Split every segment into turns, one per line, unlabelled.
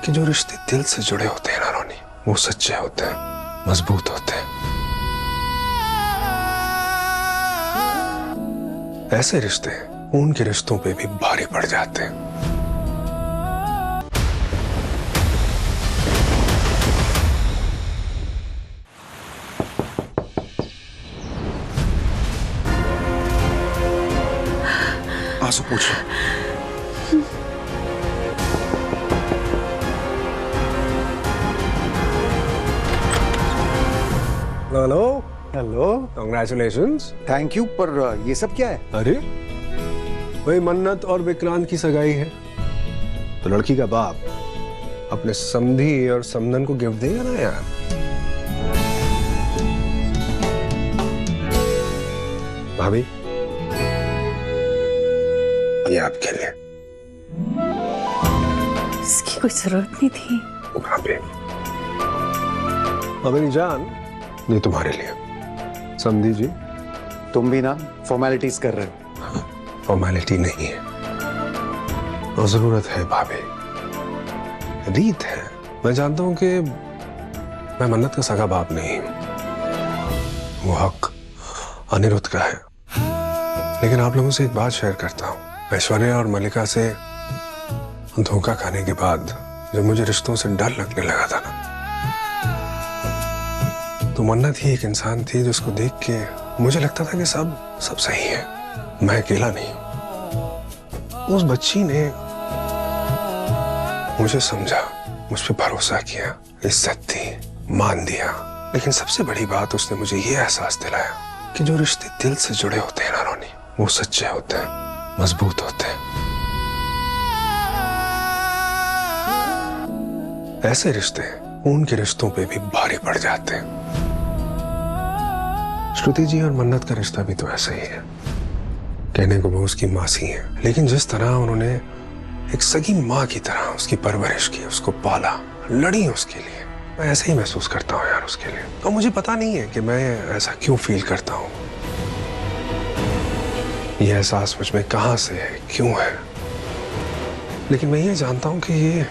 कि जो रिश्ते दिल से जुड़े होते हैं ना रोनी, वो सच्चे होते हैं, मजबूत होते हैं। ऐसे रिश्ते खून के रिश्तों पे भी भारी पड़ जाते हैं।
आंसू पूछ लो।
Hello
hello,
congratulations.
Thank you. पर ये सब क्या है?
अरे वही मन्नत और विक्रांत की सगाई है, तो लड़की का बाप अपने समधी और समधन को गिफ्ट देगा ना यार। भाभी ये आपके लिए।
इसकी कोई जरूरत नहीं थी।
भाभी मेरी जान, ये तुम्हारे लिए। समधी जी,
तुम भी ना फॉर्मेलिटीज कर रहे हो।
फॉर्मेलिटी नहीं है, और जरूरत है भाभी, रीत है। मैं जानता हूं कि मैं मन्नत का सगा बाप नहीं हूं, वो हक अनिरुद्ध का है। लेकिन आप लोगों से एक बात शेयर करता हूं। ऐश्वर्या और मल्लिका से धोखा खाने के बाद जब मुझे रिश्तों से डर लगने लगा था ना, तो मन्नत ही एक इंसान थी जिसको देख के मुझे लगता था कि सब सही है, मैं अकेला नहीं हूं। उस बच्ची ने मुझे समझा, मुझ पर भरोसा किया, इज्जत दी, मान दिया। लेकिन सबसे बड़ी बात, उसने मुझे ये एहसास दिलाया कि जो रिश्ते दिल से जुड़े होते हैं ना रोनी, वो सच्चे होते हैं, मजबूत होते हैं। ऐसे रिश्ते खून के रिश्तों पे भी भारी पड़ जाते हैं। श्रुति जी और मन्नत का रिश्ता भी तो ऐसा ही है। कहने को वो उसकी मासी है, लेकिन जिस तरह उन्होंने एक सगी माँ की तरह उसकी परवरिश की, उसको पाला, लड़ी उसके लिए, मैं ऐसे ही महसूस करता हूँ यार उसके लिए। और मुझे पता नहीं है कि मैं ऐसा क्यों फील करता हूँ। ये एहसास मुझ में कहाँ से है, क्यों है, लेकिन मैं ये जानता हूँ कि ये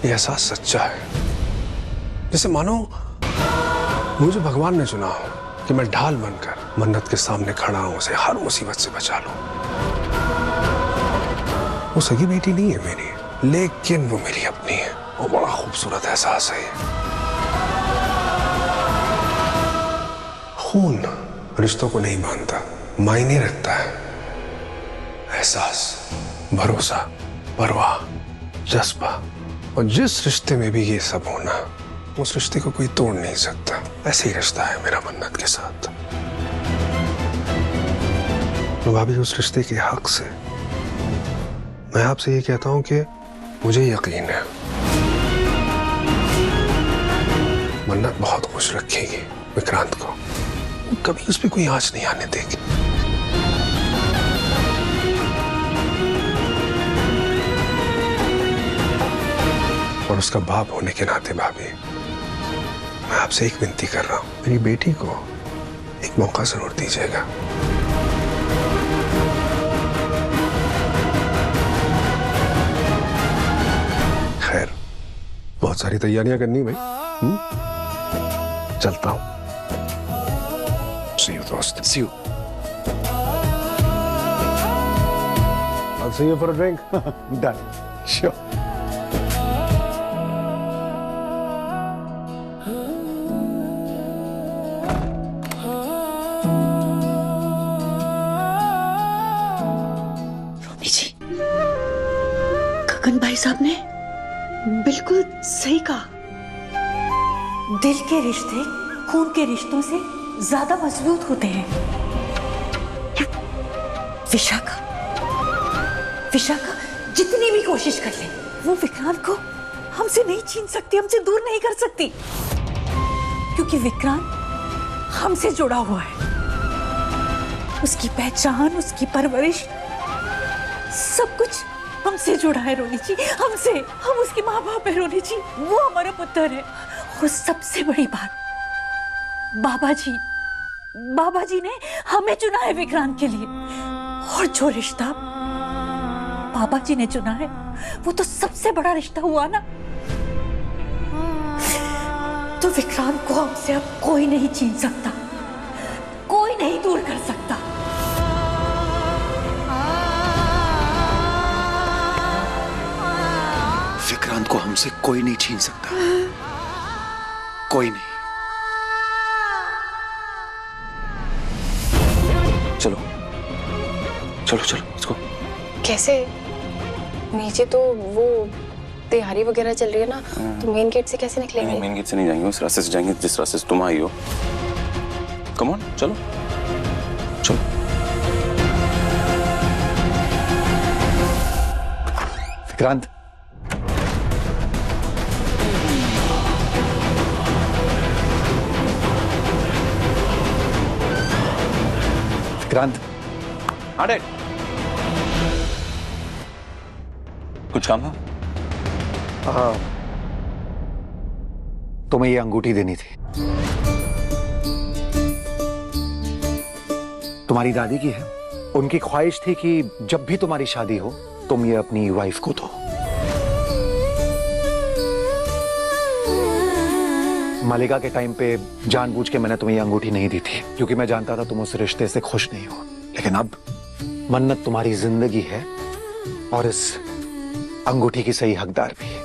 एहसास सच्चा है। जैसे मानो मुझे भगवान ने चुना हो कि मैं ढाल बनकर मन्नत के सामने खड़ा हूं, उसे हर मुसीबत से बचा लूं। वो सगी बेटी नहीं है मेरी, लेकिन वो मेरी अपनी है। वो बड़ा खूबसूरत एहसास है। खून रिश्तों को नहीं बांधता, मायने रखता है। एहसास, भरोसा, परवाह, जज्बा, और जिस रिश्ते में भी ये सब होना, उस रिश्ते को कोई तोड़ नहीं सकता। ऐसे ही रिश्ता है मेरा मन्नत के साथ। तो भाभी, उस रिश्ते के हक से मैं आपसे ये कहता हूं कि मुझे यकीन है मन्नत बहुत खुश रखेगी विक्रांत को, कभी उस पर कोई आंच नहीं आने देगी। और उसका बाप होने के नाते भाभी, मैं आपसे एक विनती कर रहा हूं, मेरी बेटी को एक मौका जरूर दीजिएगा। खैर, बहुत सारी तैयारियां करनी भाई। चलता हूं। See you, दोस्त।
See you.
I'll see you for a drink.
Done. Sure.
गगन भाई साहब ने बिल्कुल सही कहा। दिल के रिश्ते खून के रिश्तों से ज्यादा मजबूत होते हैं। विशाखा जितनी भी कोशिश कर ले, वो विक्रांत को हमसे नहीं छीन सकती, हमसे दूर नहीं कर सकती, क्योंकि विक्रांत हमसे जुड़ा हुआ है। उसकी पहचान, उसकी परवरिश, सब कुछ हमसे जुड़ा है रोनी जी, हमसे। हम उसके माँ बाप है रोनी जी, वो हमारा पुत्र है। और सबसे बड़ी बात, बाबा जी ने हमें चुना है विक्रांत के लिए। और जो रिश्ता बाबा जी ने चुना है, वो तो सबसे बड़ा रिश्ता हुआ ना। विक्रांत को हमसे अब कोई नहीं छीन सकता, कोई नहीं दूर कर सकता।
विक्रांत को हमसे कोई नहीं छीन सकता, कोई नहीं।
चलो चलो चलो इसको।
कैसे? नीचे तो वो तैयारी वगैरह चल रही है ना, तो मेन गेट से कैसे निकलेंगे?
मेन गेट से नहीं जाएंगे, उस रास्ते से जाएंगे जिस रास्ते से तुम आई हो। कम ऑन, चलो चलो।
विक्रांत, विक्रांत।
हाँ डैड, कुछ काम था?
तुम्हें ये अंगूठी देनी थी, तुम्हारी दादी की है। उनकी ख्वाहिश थी कि जब भी तुम्हारी शादी हो तुम ये अपनी वाइफ को दो। मालिका के टाइम पे जानबूझ के मैंने तुम्हें ये अंगूठी नहीं दी थी, क्योंकि मैं जानता था तुम उस रिश्ते से खुश नहीं हो। लेकिन अब मन्नत तुम्हारी जिंदगी है और इस अंगूठी की सही हकदार भी।